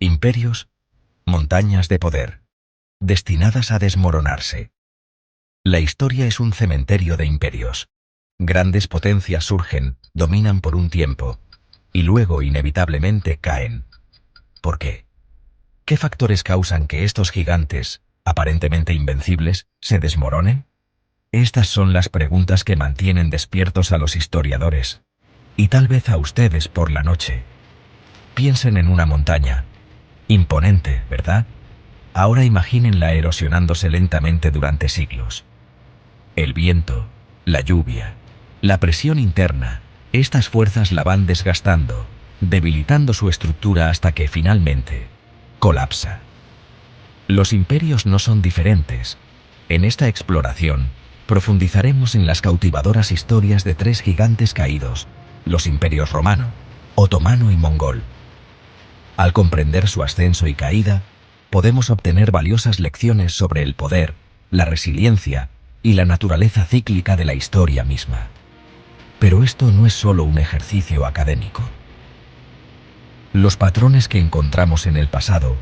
Imperios, montañas de poder, destinadas a desmoronarse. La historia es un cementerio de imperios. Grandes potencias surgen, dominan por un tiempo, y luego inevitablemente caen. ¿Por qué? ¿Qué factores causan que estos gigantes, aparentemente invencibles, se desmoronen? Estas son las preguntas que mantienen despiertos a los historiadores, y tal vez a ustedes por la noche. Piensen en una montaña. Imponente, ¿verdad? Ahora imagínenla erosionándose lentamente durante siglos. El viento, la lluvia, la presión interna, estas fuerzas la van desgastando, debilitando su estructura hasta que finalmente colapsa. Los imperios no son diferentes. En esta exploración, profundizaremos en las cautivadoras historias de tres gigantes caídos, los imperios romano, otomano y mongol. Al comprender su ascenso y caída, podemos obtener valiosas lecciones sobre el poder, la resiliencia y la naturaleza cíclica de la historia misma. Pero esto no es solo un ejercicio académico. Los patrones que encontramos en el pasado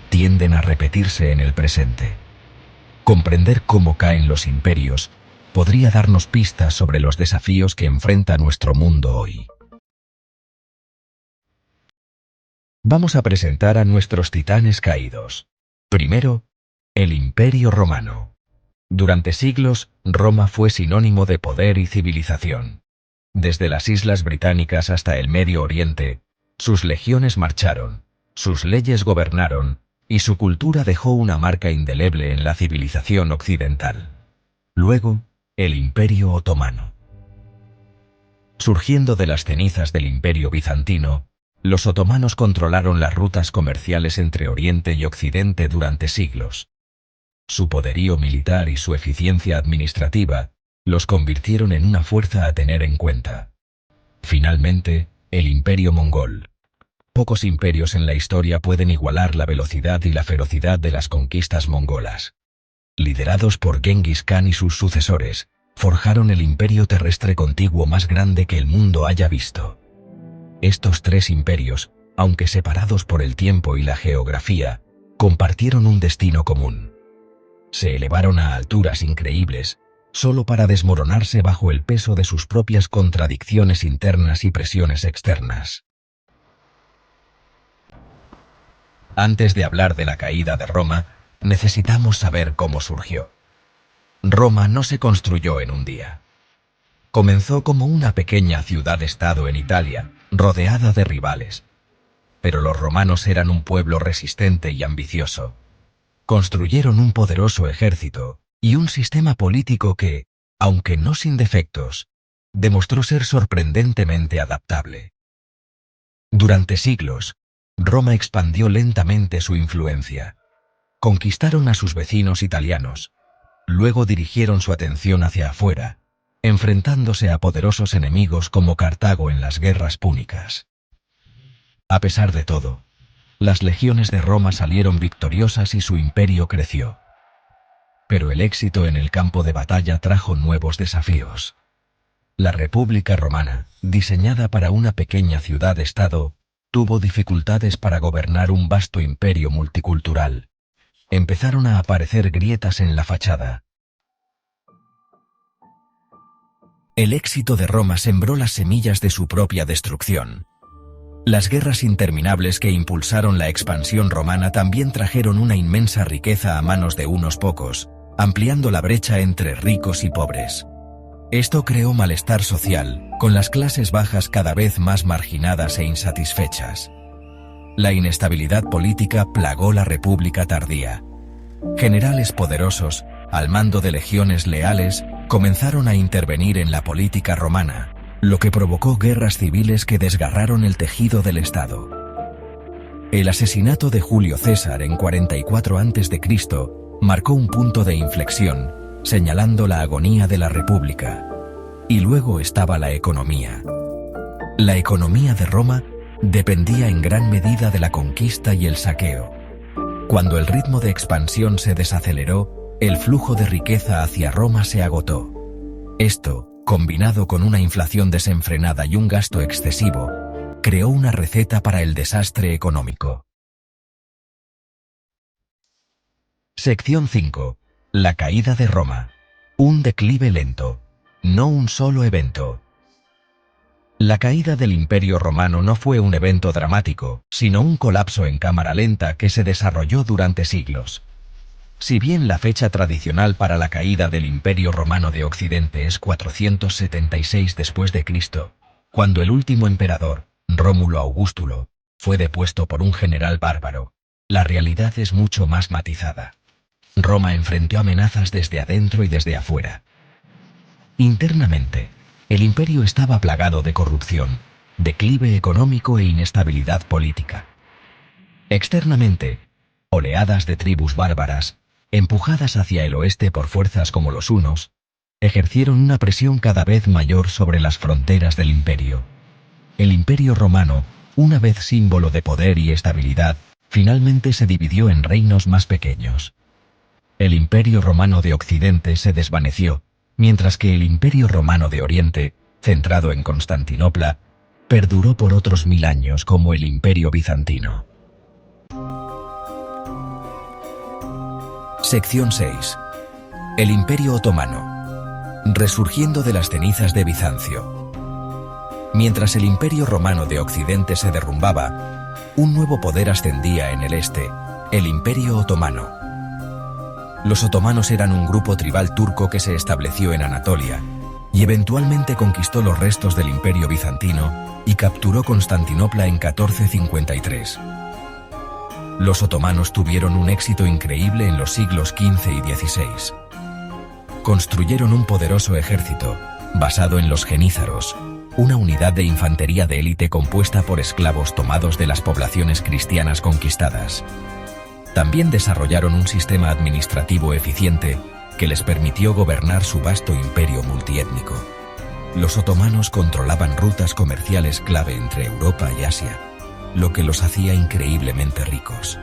tienden a repetirse en el presente. Comprender cómo caen los imperios podría darnos pistas sobre los desafíos que enfrenta nuestro mundo hoy. Vamos a presentar a nuestros titanes caídos. Primero, el Imperio Romano. Durante siglos, Roma fue sinónimo de poder y civilización. Desde las Islas Británicas hasta el Medio Oriente, sus legiones marcharon, sus leyes gobernaron, y su cultura dejó una marca indeleble en la civilización occidental. Luego, el Imperio Otomano. Surgiendo de las cenizas del Imperio Bizantino, los otomanos controlaron las rutas comerciales entre Oriente y Occidente durante siglos. Su poderío militar y su eficiencia administrativa los convirtieron en una fuerza a tener en cuenta. Finalmente, el Imperio Mongol. Pocos imperios en la historia pueden igualar la velocidad y la ferocidad de las conquistas mongolas. Liderados por Genghis Khan y sus sucesores, forjaron el imperio terrestre contiguo más grande que el mundo haya visto. Estos tres imperios, aunque separados por el tiempo y la geografía, compartieron un destino común. Se elevaron a alturas increíbles, solo para desmoronarse bajo el peso de sus propias contradicciones internas y presiones externas. Antes de hablar de la caída de Roma, necesitamos saber cómo surgió. Roma no se construyó en un día. Comenzó como una pequeña ciudad-estado en Italia, rodeada de rivales. Pero los romanos eran un pueblo resistente y ambicioso. Construyeron un poderoso ejército y un sistema político que, aunque no sin defectos, demostró ser sorprendentemente adaptable. Durante siglos, Roma expandió lentamente su influencia. Conquistaron a sus vecinos italianos. Luego dirigieron su atención hacia afuera, enfrentándose a poderosos enemigos como Cartago en las guerras púnicas. A pesar de todo, las legiones de Roma salieron victoriosas y su imperio creció. Pero el éxito en el campo de batalla trajo nuevos desafíos. La República Romana, diseñada para una pequeña ciudad-estado, tuvo dificultades para gobernar un vasto imperio multicultural. Empezaron a aparecer grietas en la fachada. El éxito de Roma sembró las semillas de su propia destrucción. Las guerras interminables que impulsaron la expansión romana también trajeron una inmensa riqueza a manos de unos pocos, ampliando la brecha entre ricos y pobres. Esto creó malestar social, con las clases bajas cada vez más marginadas e insatisfechas. La inestabilidad política plagó la República tardía. Generales poderosos, al mando de legiones leales, comenzaron a intervenir en la política romana, lo que provocó guerras civiles que desgarraron el tejido del Estado. El asesinato de Julio César en 44 a.C. marcó un punto de inflexión, señalando la agonía de la República. Y luego estaba la economía. La economía de Roma dependía en gran medida de la conquista y el saqueo. Cuando el ritmo de expansión se desaceleró, el flujo de riqueza hacia Roma se agotó. Esto, combinado con una inflación desenfrenada y un gasto excesivo, creó una receta para el desastre económico. Sección 5. La caída de Roma. Un declive lento, no un solo evento. La caída del Imperio Romano no fue un evento dramático, sino un colapso en cámara lenta que se desarrolló durante siglos. Si bien la fecha tradicional para la caída del Imperio Romano de Occidente es 476 después de Cristo, cuando el último emperador, Rómulo Augustulo, fue depuesto por un general bárbaro, la realidad es mucho más matizada. Roma enfrentó amenazas desde adentro y desde afuera. Internamente, el imperio estaba plagado de corrupción, declive económico e inestabilidad política. Externamente, oleadas de tribus bárbaras, empujadas hacia el oeste por fuerzas como los hunos, ejercieron una presión cada vez mayor sobre las fronteras del imperio. El Imperio Romano, una vez símbolo de poder y estabilidad, finalmente se dividió en reinos más pequeños. El Imperio Romano de Occidente se desvaneció, mientras que el Imperio Romano de Oriente, centrado en Constantinopla, perduró por otros 1000 años como el Imperio Bizantino. Sección 6. El Imperio Otomano. Resurgiendo de las cenizas de Bizancio. Mientras el Imperio Romano de Occidente se derrumbaba, un nuevo poder ascendía en el este, el Imperio Otomano. Los otomanos eran un grupo tribal turco que se estableció en Anatolia y eventualmente conquistó los restos del Imperio Bizantino y capturó Constantinopla en 1453. Los otomanos tuvieron un éxito increíble en los siglos XV y XVI. Construyeron un poderoso ejército, basado en los genízaros, una unidad de infantería de élite compuesta por esclavos tomados de las poblaciones cristianas conquistadas. También desarrollaron un sistema administrativo eficiente que les permitió gobernar su vasto imperio multiétnico. Los otomanos controlaban rutas comerciales clave entre Europa y Asia, lo que los hacía increíblemente ricos.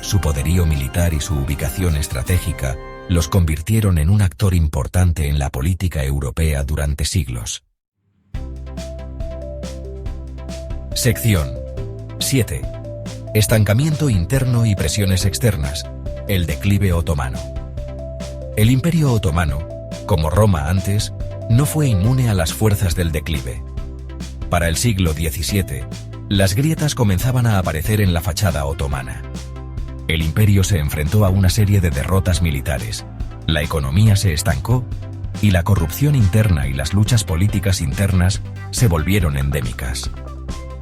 Su poderío militar y su ubicación estratégica los convirtieron en un actor importante en la política europea durante siglos. Sección 7. Estancamiento interno y presiones externas. El declive otomano. El Imperio Otomano, como Roma antes, no fue inmune a las fuerzas del declive. Para el siglo XVII, las grietas comenzaban a aparecer en la fachada otomana. El imperio se enfrentó a una serie de derrotas militares, la economía se estancó y la corrupción interna y las luchas políticas internas se volvieron endémicas.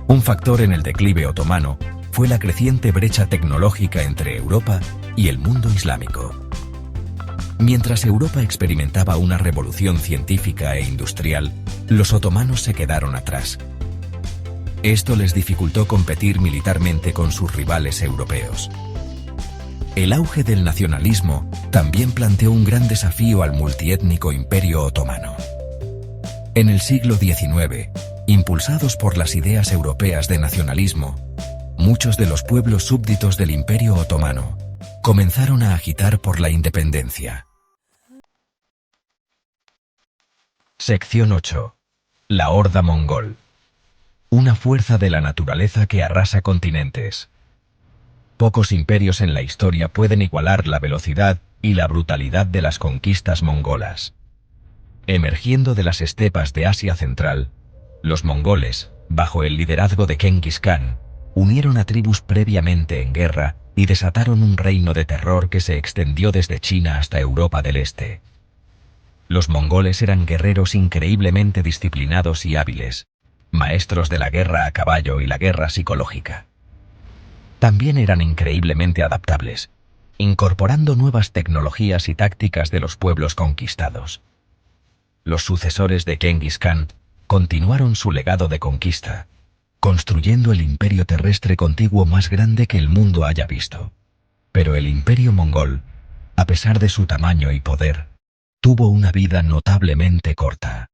Un factor en el declive otomano fue la creciente brecha tecnológica entre Europa y el mundo islámico. Mientras Europa experimentaba una revolución científica e industrial, los otomanos se quedaron atrás. Esto les dificultó competir militarmente con sus rivales europeos. El auge del nacionalismo también planteó un gran desafío al multiétnico Imperio Otomano. En el siglo XIX, impulsados por las ideas europeas de nacionalismo, muchos de los pueblos súbditos del Imperio Otomano comenzaron a agitar por la independencia. Sección 8. La Horda Mongol. Una fuerza de la naturaleza que arrasa continentes. Pocos imperios en la historia pueden igualar la velocidad y la brutalidad de las conquistas mongolas. Emergiendo de las estepas de Asia Central, los mongoles, bajo el liderazgo de Genghis Khan, unieron a tribus previamente en guerra y desataron un reino de terror que se extendió desde China hasta Europa del Este. Los mongoles eran guerreros increíblemente disciplinados y hábiles, maestros de la guerra a caballo y la guerra psicológica. También eran increíblemente adaptables, incorporando nuevas tecnologías y tácticas de los pueblos conquistados. Los sucesores de Genghis Khan continuaron su legado de conquista, construyendo el imperio terrestre contiguo más grande que el mundo haya visto. Pero el imperio mongol, a pesar de su tamaño y poder, tuvo una vida notablemente corta.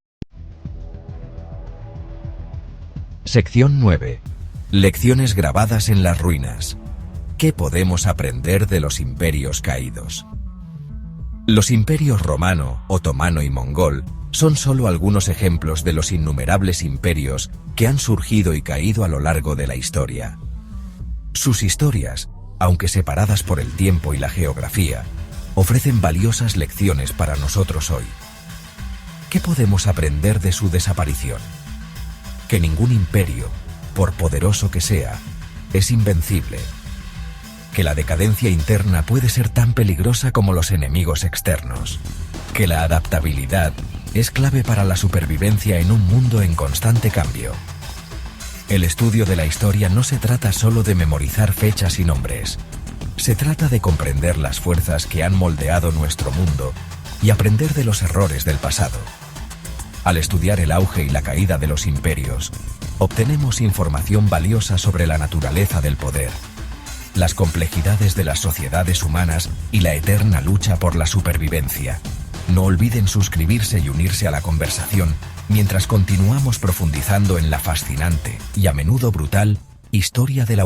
Sección 9. Lecciones grabadas en las ruinas. ¿Qué podemos aprender de los imperios caídos? Los imperios romano, otomano y mongol son solo algunos ejemplos de los innumerables imperios que han surgido y caído a lo largo de la historia. Sus historias aunque separadas por el tiempo y la geografía, ofrecen valiosas lecciones para nosotros hoy. ¿Qué podemos aprender de su desaparición? Que ningún imperio, por poderoso que sea, es invencible. Que la decadencia interna puede ser tan peligrosa como los enemigos externos. Que la adaptabilidad es clave para la supervivencia en un mundo en constante cambio. El estudio de la historia no se trata solo de memorizar fechas y nombres. Se trata de comprender las fuerzas que han moldeado nuestro mundo y aprender de los errores del pasado. Al estudiar el auge y la caída de los imperios, obtenemos información valiosa sobre la naturaleza del poder, las complejidades de las sociedades humanas y la eterna lucha por la supervivencia. No olviden suscribirse y unirse a la conversación mientras continuamos profundizando en la fascinante y a menudo brutal historia de la humanidad.